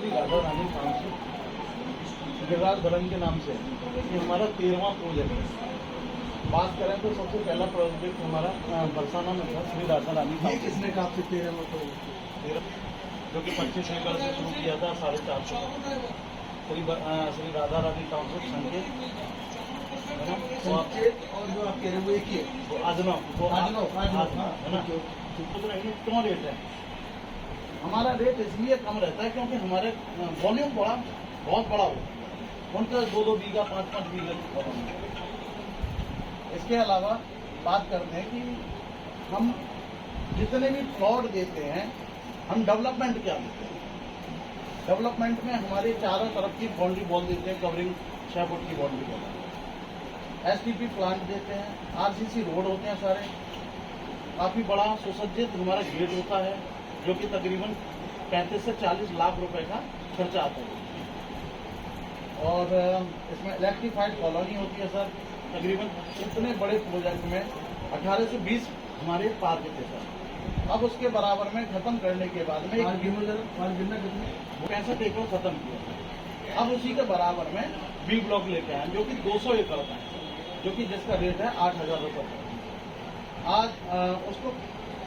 Shri Radha Rani township Giriraj भवन के नाम से ये हमारा 13वां प्रोजेक्ट है। बात करें तो सबसे पहला प्रोजेक्ट हमारा बरसाना में था, श्री राधा रानी। ये किसने कहा आपसे 13वां प्रोजेक्ट, जो कि 25 एकड़ से शुरू किया था 450 श्री राधा रानी टाउनशिप संकेत है ना। संकेत और जो आप कह रहे हैं वो एक ही है, वो आजनव है ना। क्यों रेट है हमारा? रेट इसलिए कम रहता है क्योंकि हमारे वॉल्यूम बहुत बड़ा हो, उनका 2-2 बीघा 5-5 बीघा की फॉर्म है। इसके अलावा बात करते हैं कि हम जितने भी प्लॉट देते हैं हम डेवलपमेंट क्या देते हैं। डेवलपमेंट में हमारे चारों तरफ की बाउंड्री वॉल देते हैं, कवरिंग 6 फुट की बाउंड्री वॉल। एसटीपी प्लांट देते हैं, आरसीसी रोड होते हैं सारे, काफी बड़ा सुसज्जित हमारा गेट होता है जो कि तकरीबन 35 से 40 लाख रुपए का खर्चा आता है। और इसमें इलेक्ट्रीफाइड कॉलोनी होती है सर। तकरीबन इतने बड़े प्रोजेक्ट में 18 से 20 हमारे पार्क थे सर। अब उसके बराबर में खत्म करने के बाद में वो 65 एकड़ खत्म किया। अब उसी के बराबर में बी ब्लॉक लेके आए जो कि 200 एकड़ का है, जो कि जिसका रेट है 8,000 रुपये। आज उसको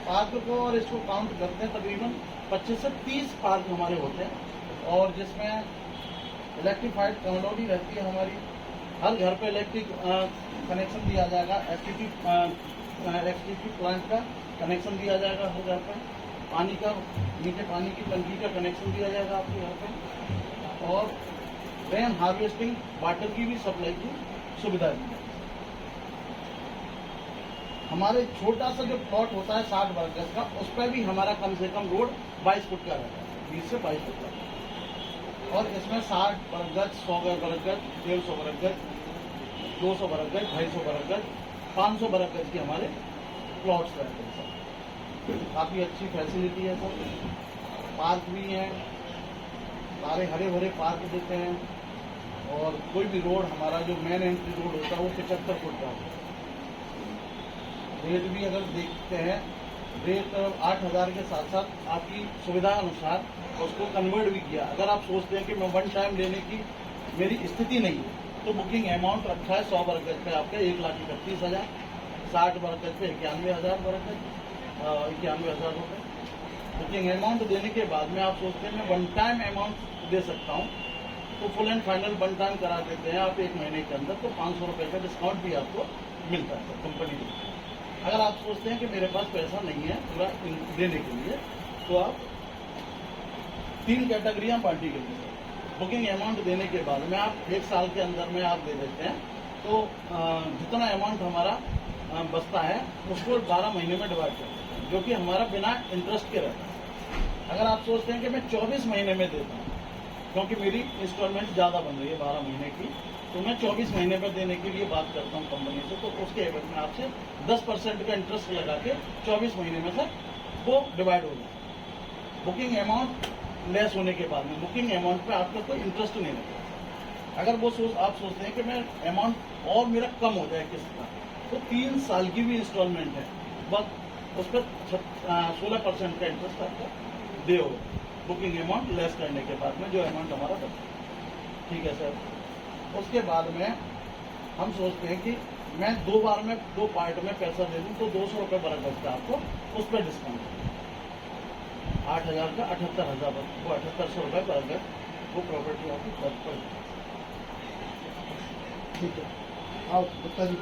पार्क को और इसको काउंट करते हैं, तकरीबन 25 से 30 पार्क हमारे होते हैं। और जिसमें इलेक्ट्रीफाइड कॉलोनी रहती है हमारी, हर घर पे इलेक्ट्रिक कनेक्शन दिया जाएगा। एसटीपी प्लांट का कनेक्शन दिया जाएगा हर घर पे। पानी का नीचे पानी की टंकी का कनेक्शन दिया जाएगा आपके घर पे। और रेन हार्वेस्टिंग वाटर की भी सप्लाई की सुविधा दी है। हमारे छोटा सा जो प्लॉट होता है 60 वर्ग गज का, उस पर भी हमारा कम से कम रोड 22 फुट का रहता है, 20 से 22 फुट का। और इसमें 60 वर्ग गज, 100 वर्ग गज, 150 वर्ग गज, 200 वर्ग गज, 250 वर्ग गज, 500 वर्ग गज के हमारे प्लॉट्स रहते हैं सर। काफी अच्छी फैसिलिटी है सर। पार्क भी हैं, सारे हरे भरे पार्क देते हैं। और कोई भी रोड हमारा जो मेन एंट्री रोड होता है वो 75 फुट का होता है। रेट भी अगर देखते हैं, रेट 8,000 के साथ साथ आपकी सुविधा अनुसार उसको कन्वर्ट भी किया। अगर आप सोचते हैं कि मैं वन टाइम लेने की मेरी स्थिति नहीं है, तो बुकिंग अमाउंट रखा है 100 वर्ग गज पे आपका 1,31,000, 60 वर्ग गज पे 91,000 वर्ग गज, 91,000 रुपये बुकिंग अमाउंट देने के बाद में आप सोचते हैं मैं वन टाइम अमाउंट दे सकता हूँ, तो full and final one time करा देते हैं आप 1 महीने के अंदर, तो 500 रुपये का डिस्काउंट भी आपको मिलता है कंपनी में। अगर आप सोचते हैं कि मेरे पास पैसा नहीं है पूरा देने के लिए, तो आप 3 कैटेगरियां बांटी गई हैं। बुकिंग अमाउंट देने के बाद में आप 1 साल के अंदर में आप दे देते हैं, तो जितना अमाउंट हमारा बचता है उसको 12 महीने में डिवाइड करते हैं, जो कि हमारा बिना इंटरेस्ट के रहता है। अगर आप सोचते हैं कि मैं 24 महीने में देता हूँ, क्योंकि मेरी इंस्टॉलमेंट ज़्यादा बन रही है 12 महीने की, तो मैं 24 महीने में देने के लिए बात करता हूँ कंपनी से, तो उसके एवज में आपसे 10% का इंटरेस्ट लगा के 24 महीने में सर वो डिवाइड हो जाए। बुकिंग अमाउंट लेस होने के बाद में बुकिंग अमाउंट पे आपका कोई इंटरेस्ट नहीं लगेगा। अगर वो आप सोचते हैं कि मैं अमाउंट और मेरा कम हो जाए किस्त का, तो 3 साल की भी इंस्टॉलमेंट है, बस उस पर 16% का इंटरेस्ट आपको दे होगा बुकिंग अमाउंट लेस करने के बाद में जो अमाउंट हमारा बचता। ठीक है सर। उसके बाद में हम सोचते हैं कि मैं 2 बार में 2 पार्ट में पैसा दे दूं, तो 200 रुपये वर्ग गज का आपको उस पर डिस्काउंट 8,000 का 78,000 वो 7800 रुपये वर्ग गज वो प्रॉपर्टी आपकी खर्च पड़। ठीक है, आओ बता दी।